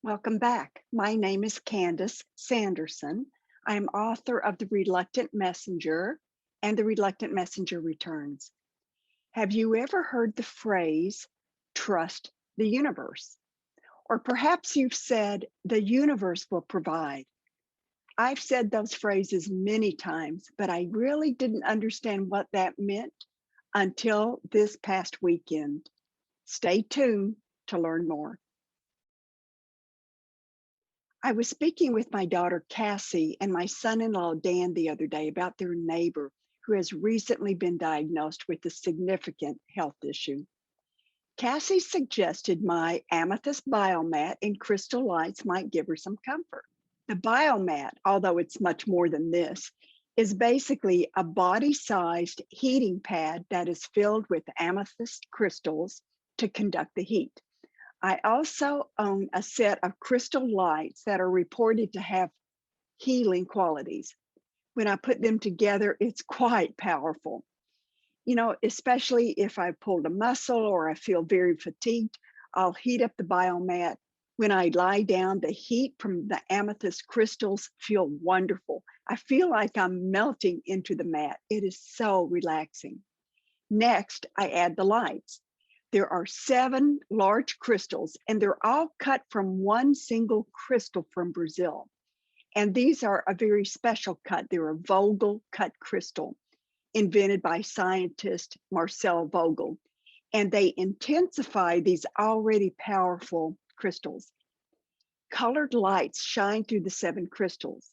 Welcome back. My name is Candice Sanderson. I am author of The Reluctant Messenger and The Reluctant Messenger Returns. Have you ever heard the phrase, trust the universe? Or perhaps you've said, the universe will provide. I've said those phrases many times, but I really didn't understand what that meant until this past weekend. Stay tuned to learn more. I was speaking with my daughter Cassie and my son-in-law Dan the other day about their neighbor who has recently been diagnosed with a significant health issue. Cassie suggested my amethyst biomat and crystal lights might give her some comfort. The biomat, although it's much more than this, is basically a body-sized heating pad that is filled with amethyst crystals to conduct the heat. I also own a set of crystal lights that are reported to have healing qualities. When I put them together, it's quite powerful. You know, especially if I pulled a muscle or I feel very fatigued, I'll heat up the biomat. When I lie down, the heat from the amethyst crystals feel wonderful. I feel like I'm melting into the mat. It is so relaxing. Next, I add the lights. There are 7 large crystals, and they're all cut from one single crystal from Brazil. And these are a very special cut. They're a Vogel cut crystal, invented by scientist Marcel Vogel. And they intensify these already powerful crystals. Colored lights shine through the 7 crystals.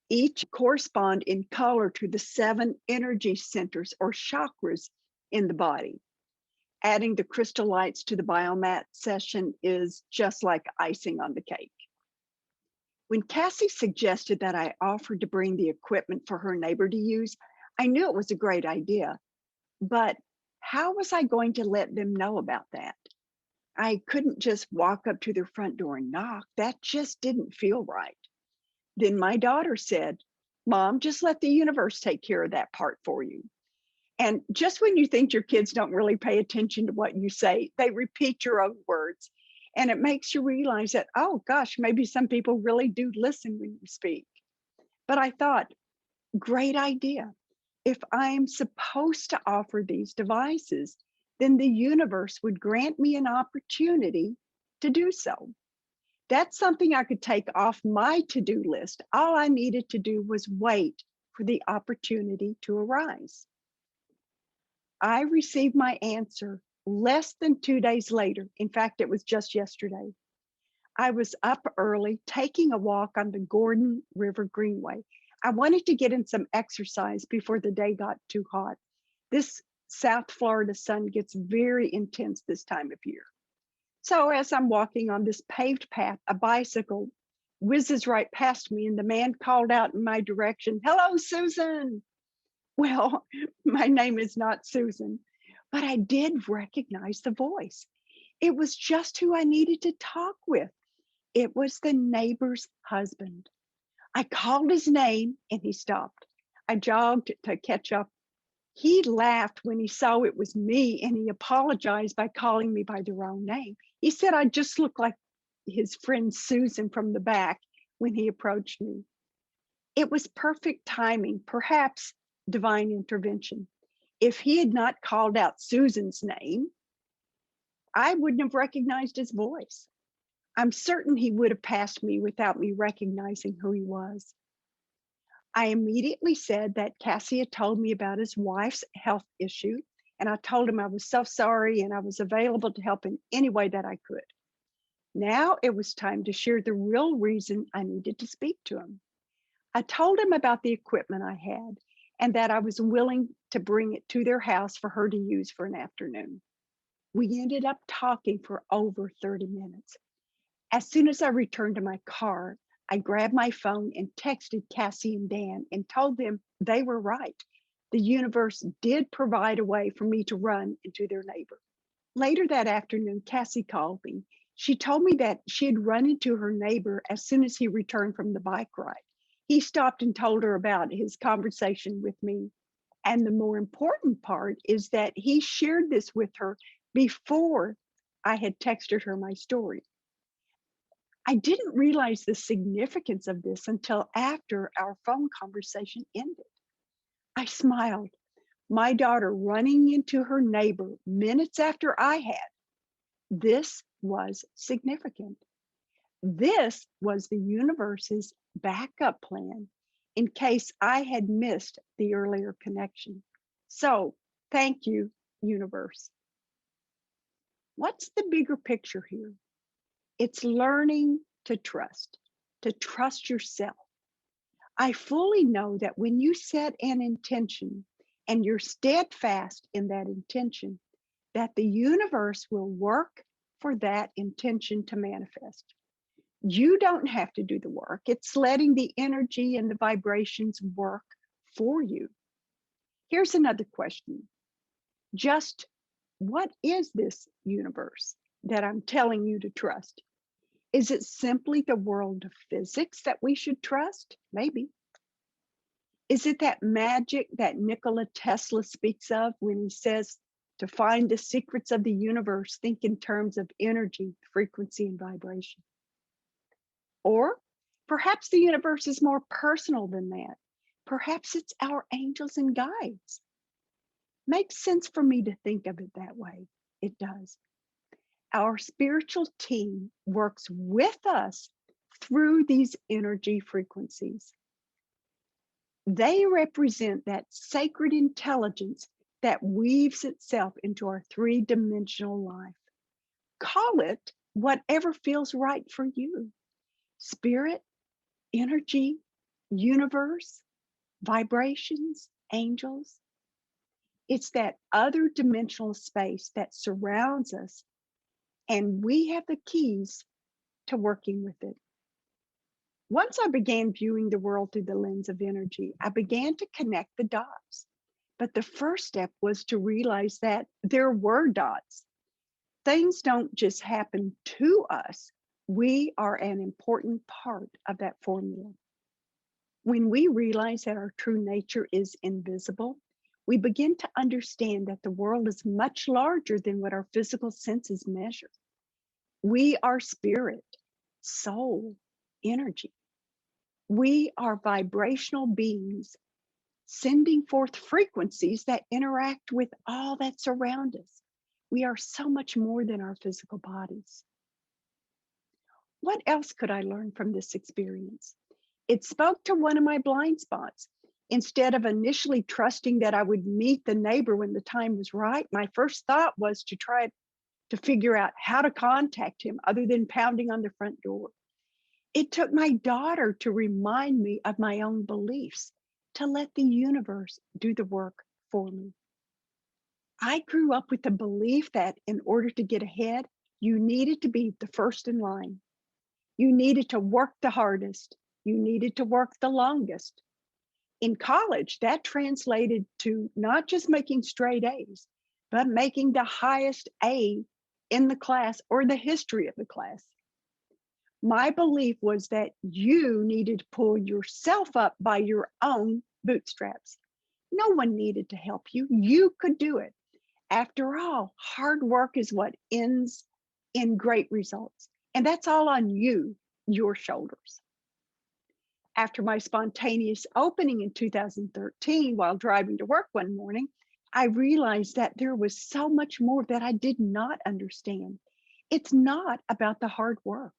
Each correspond in color to the 7 energy centers or chakras in the body. Adding the crystal lights to the biomat session is just like icing on the cake. When Cassie suggested that I offer to bring the equipment for her neighbor to use, I knew it was a great idea, but how was I going to let them know about that? I couldn't just walk up to their front door and knock. That just didn't feel right. Then my daughter said, "Mom, just let the universe take care of that part for you." And just when you think your kids don't really pay attention to what you say, they repeat your own words. And it makes you realize that, oh gosh, maybe some people really do listen when you speak. But I thought, great idea. If I'm supposed to offer these devices, then the universe would grant me an opportunity to do so. That's something I could take off my to-do list. All I needed to do was wait for the opportunity to arise. I received my answer less than 2 days later. In fact, it was just yesterday. I was up early taking a walk on the Gordon River Greenway. I wanted to get in some exercise before the day got too hot. This South Florida sun gets very intense this time of year. So as I'm walking on this paved path, a bicycle whizzes right past me and the man called out in my direction, "Hello, Susan." Well, my name is not Susan, but I did recognize the voice. It was just who I needed to talk with. It was the neighbor's husband. I called his name and he stopped. I jogged to catch up. He laughed when he saw it was me and he apologized by calling me by the wrong name. He said I just looked like his friend Susan from the back when he approached me. It was perfect timing, perhaps divine intervention. If he had not called out Susan's name, I wouldn't have recognized his voice. I'm certain he would have passed me without me recognizing who he was. I immediately said that Cassie had told me about his wife's health issue, and I told him I was so sorry and I was available to help in any way that I could. Now it was time to share the real reason I needed to speak to him. I told him about the equipment I had and that I was willing to bring it to their house for her to use for an afternoon. We ended up talking for over 30 minutes. As soon as I returned to my car, I grabbed my phone and texted Cassie and Dan and told them they were right. The universe did provide a way for me to run into their neighbor. Later that afternoon, Cassie called me. She told me that she had run into her neighbor as soon as he returned from the bike ride. He stopped and told her about his conversation with me. And the more important part is that he shared this with her before I had texted her my story. I didn't realize the significance of this until after our phone conversation ended. I smiled, my daughter running into her neighbor minutes after I had. This was significant. This was the universe's backup plan in case I had missed the earlier connection. So, thank you, universe. What's the bigger picture here? It's learning to trust yourself. I fully know that when you set an intention and you're steadfast in that intention, that the universe will work for that intention to manifest. You don't have to do the work. It's letting the energy and the vibrations work for you. Here's another question. Just what is this universe that I'm telling you to trust? Is it simply the world of physics that we should trust? Maybe. Is it that magic that Nikola Tesla speaks of when he says to find the secrets of the universe, think in terms of energy, frequency, and vibration? Or perhaps the universe is more personal than that. Perhaps it's our angels and guides. Makes sense for me to think of it that way. It does. Our spiritual team works with us through these energy frequencies. They represent that sacred intelligence that weaves itself into our three-dimensional life. Call it whatever feels right for you. Spirit, energy, universe, vibrations, angels. It's that other dimensional space that surrounds us, and we have the keys to working with it. Once I began viewing the world through the lens of energy, I began to connect the dots. But the first step was to realize that there were dots. Things don't just happen to us. We are an important part of that formula. When we realize that our true nature is invisible, we begin to understand that the world is much larger than what our physical senses measure. We are spirit, soul, energy. We are vibrational beings sending forth frequencies that interact with all that's around us. We are so much more than our physical bodies. What else could I learn from this experience? It spoke to one of my blind spots. Instead of initially trusting that I would meet the neighbor when the time was right, my first thought was to try to figure out how to contact him other than pounding on the front door. It took my daughter to remind me of my own beliefs, to let the universe do the work for me. I grew up with the belief that in order to get ahead, you needed to be the first in line. You needed to work the hardest. You needed to work the longest. In college, that translated to not just making straight A's, but making the highest A in the class or the history of the class. My belief was that you needed to pull yourself up by your own bootstraps. No one needed to help you. You could do it. After all, hard work is what ends in great results. And that's all on you, your shoulders. After my spontaneous opening in 2013, while driving to work one morning, I realized that there was so much more that I did not understand. It's not about the hard work.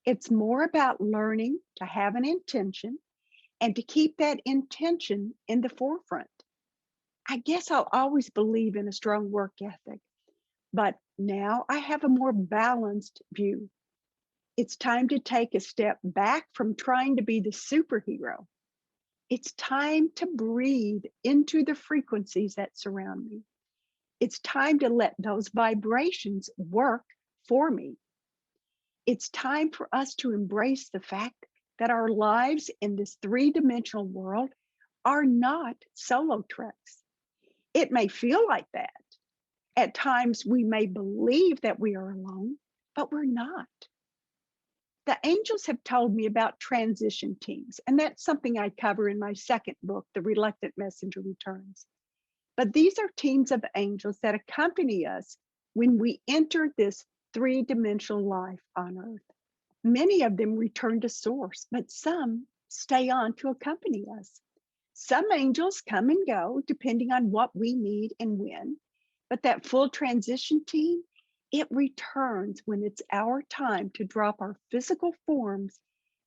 It's more about learning to have an intention and to keep that intention in the forefront. I guess I'll always believe in a strong work ethic, but now I have a more balanced view. It's time to take a step back from trying to be the superhero. It's time to breathe into the frequencies that surround me. It's time to let those vibrations work for me. It's time for us to embrace the fact that our lives in this three-dimensional world are not solo treks. It may feel like that. At times, we may believe that we are alone, but we're not. The angels have told me about transition teams, and that's something I cover in my second book, The Reluctant Messenger Returns. But these are teams of angels that accompany us when we enter this three-dimensional life on Earth. Many of them return to source, but some stay on to accompany us. Some angels come and go depending on what we need and when, but that full transition team, it returns when it's our time to drop our physical forms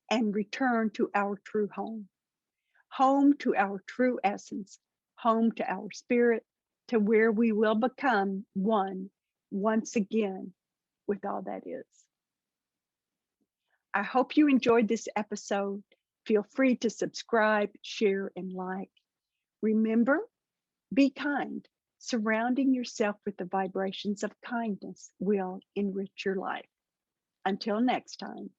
and return to our true home, home to our true essence, home to our spirit, to where we will become one once again with all that is. I hope you enjoyed this episode. Feel free to subscribe, share, and like. Remember, be kind. Surrounding yourself with the vibrations of kindness will enrich your life. Until next time.